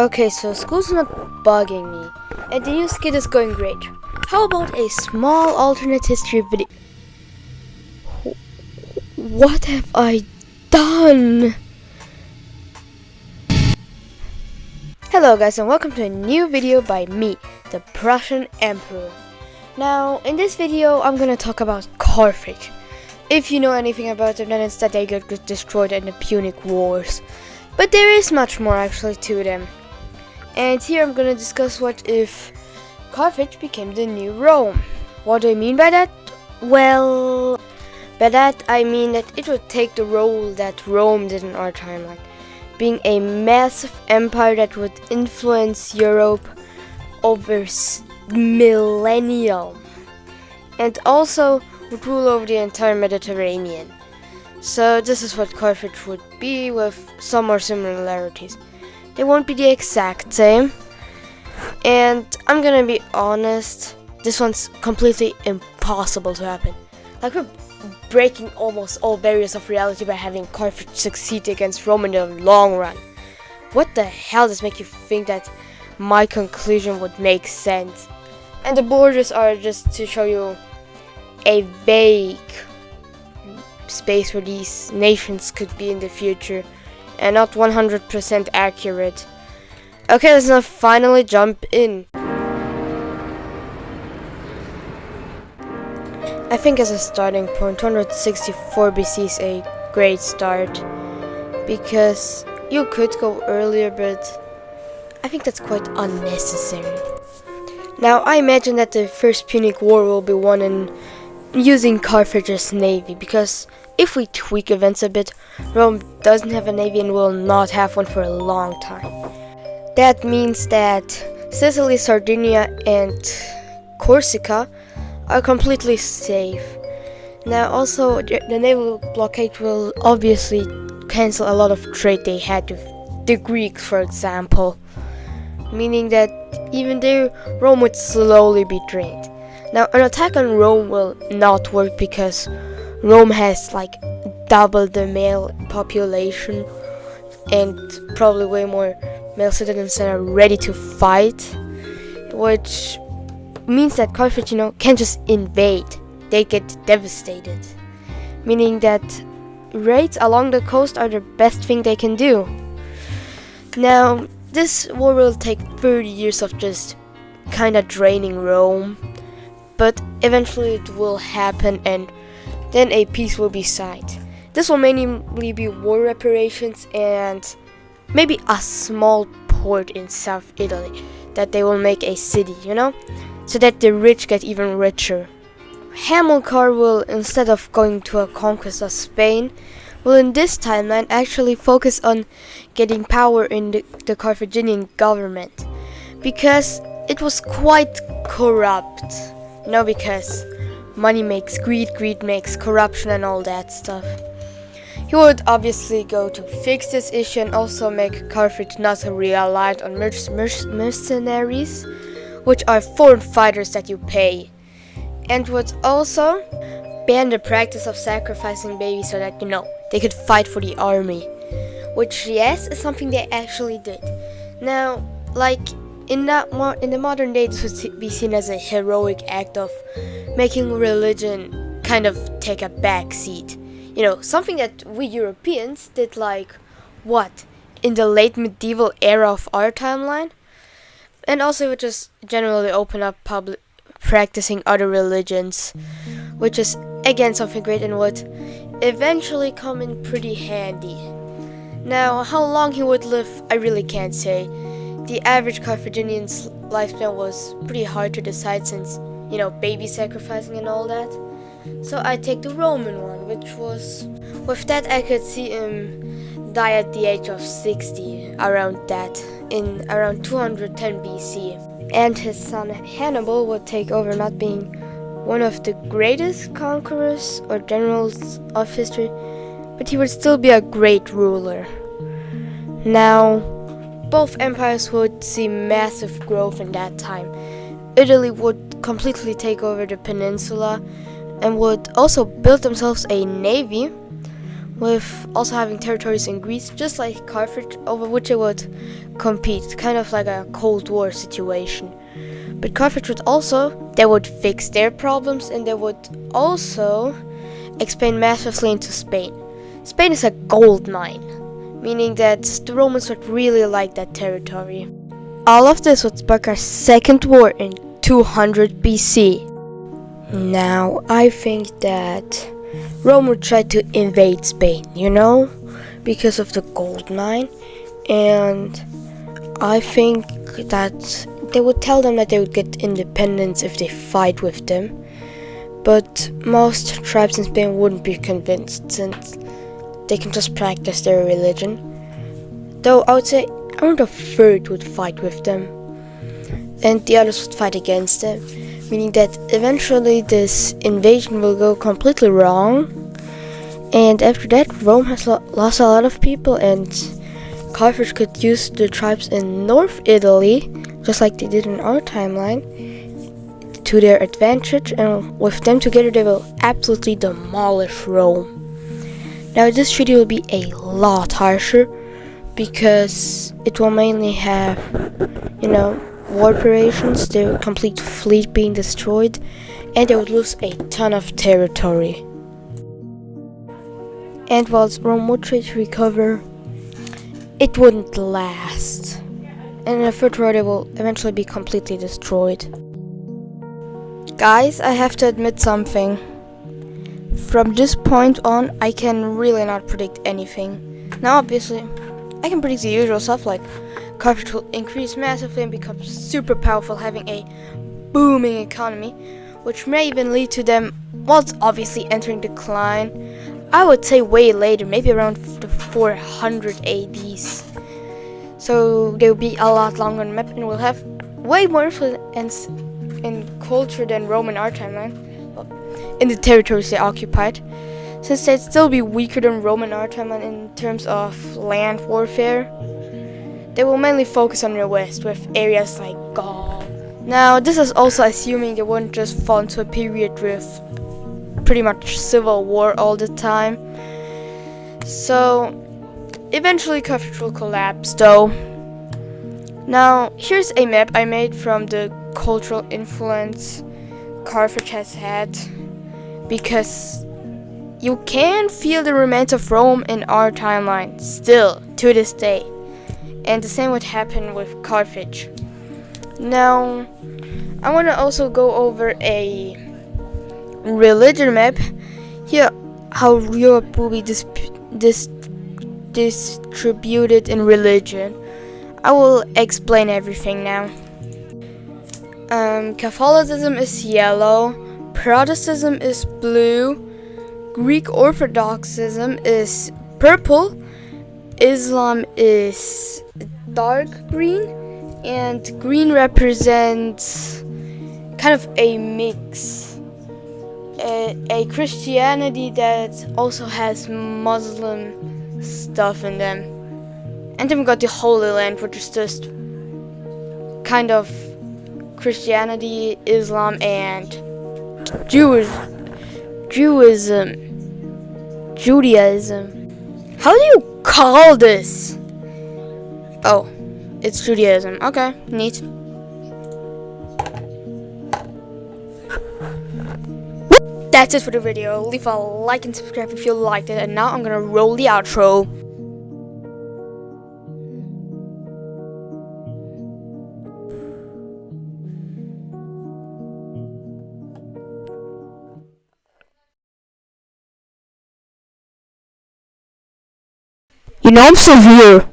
Okay, so school's not bugging me, and the new skit is going great. How about a small alternate history video? What have I done? Hello guys, and welcome to a new video by me, the Prussian Emperor. Now, in this video, I'm gonna talk about Carthage. If you know anything about them, then it's that they got destroyed in the Punic Wars. But there is much more actually to them. And here I'm gonna discuss what if Carthage became the new Rome. What do I mean by that? Well, by that I mean that it would take the role that Rome did in our timeline, being a massive empire that would influence Europe over millennium, and also would rule over the entire Mediterranean. So this is what Carthage would be, with some more similarities. They won't be the exact same, and I'm gonna be honest, this one's completely impossible to happen. Like, we're breaking almost all barriers of reality by having Carthage succeed against Rome in the long run. What the hell does make you think that my conclusion would make sense? And the borders are just to show you a vague space where these nations could be in the future, and not 100% accurate. Okay, let's now finally jump in. I think as a starting point, 264 BC is a great start, because you could go earlier, but I think that's quite unnecessary. Now, I imagine that the first Punic War will be won in using Carthage's navy, because if we tweak events a bit, Rome doesn't have a navy and will not have one for a long time. That means that Sicily, Sardinia and Corsica are completely safe. Now also, the naval blockade will obviously cancel a lot of trade they had with the Greeks, for example, meaning that even there, Rome would slowly be drained. Now, an attack on Rome will not work because Rome has like double the male population and probably way more male citizens that are ready to fight, which means that Carthage, can't just invade. They get devastated, meaning that raids along the coast are the best thing they can do. Now, this war will take 30 years of just kinda draining Rome, but eventually it will happen, and then a peace will be signed. This will mainly be war reparations and maybe a small port in South Italy that they will make a city, so that the rich get even richer. Hamilcar will, instead of going to a conquest of Spain, will in this timeline actually focus on getting power in the Carthaginian government, because it was quite corrupt, because money makes greed, greed makes corruption and all that stuff. He would obviously go to fix this issue and also make Carthage not reliant on mercenaries, which are foreign fighters that you pay, and would also ban the practice of sacrificing babies so that, they could fight for the army, which, yes, is something they actually did. Now, like, in the modern day, this would be seen as a heroic act of making religion kind of take a back seat. Something that we Europeans did, like, in the late medieval era of our timeline? And also it would just generally open up public practicing other religions, which is again something great and would eventually come in pretty handy. Now, how long he would live, I really can't say. The average Carthaginian's lifespan was pretty hard to decide since, baby sacrificing and all that. So I take the Roman one, which was, with that I could see him die at the age of 60, around that, in around 210 BC. And his son Hannibal would take over, not being one of the greatest conquerors or generals of history, but he would still be a great ruler. Now, both empires would see massive growth in that time. Italy would completely take over the peninsula and would also build themselves a navy, with also having territories in Greece, just like Carthage, over which it would compete, kind of like a Cold War situation. But Carthage would also, they would fix their problems, and they would also expand massively into Spain. Spain is a gold mine, meaning that the Romans would really like that territory. All of this would spark our second war in 200 BC. Now, I think that Rome would try to invade Spain, because of the gold mine, and I think that they would tell them that they would get independence if they fight with them. But most tribes in Spain wouldn't be convinced, since they can just practice their religion. Though I would say around a third would fight with them, and the others would fight against them, meaning that eventually this invasion will go completely wrong. And after that, Rome has lost a lot of people, and Carthage could use the tribes in North Italy, just like they did in our timeline, to their advantage, and with them together they will absolutely demolish Rome. Now this treaty will be a lot harsher, because it will mainly have, war operations, their complete fleet being destroyed, and they would lose a ton of territory. And whilst Rome would try to recover, it wouldn't last. And in the third war, they will eventually be completely destroyed. Guys, I have to admit something. From this point on, I can really not predict anything. Now, obviously, I can predict the usual stuff, like Carthage will increase massively and become super powerful, having a booming economy, which may even lead to them, whilst obviously entering decline. I would say way later, maybe around the 400 ADs. So they will be a lot longer on the map and will have way more influence in culture than Rome in our timeline, in the territories they occupied. Since they'd still be weaker than Rome in our timeline in terms of land warfare, they will mainly focus on the west with areas like Gaul. Now, this is also assuming they won't just fall into a period with pretty much civil war all the time. So eventually Carthage will collapse though. Now here's a map I made from the cultural influence Carthage has had, because you can feel the remains of Rome in our timeline still to this day, and the same would happen with Carthage. Now I want to also go over a religion map here, how Europe will be distributed in religion. I will explain everything now. Catholicism is yellow, Protestantism is blue, Greek Orthodoxism is purple, Islam is dark green, and green represents kind of a mix. A Christianity that also has Muslim stuff in them. And then we got the Holy Land, which is just kind of Christianity, Islam, and Judaism. How do you call this? Oh, it's Judaism. Okay, neat. That's it for the video. Leave a like and subscribe if you liked it. And now I'm gonna roll the outro. I'm still here.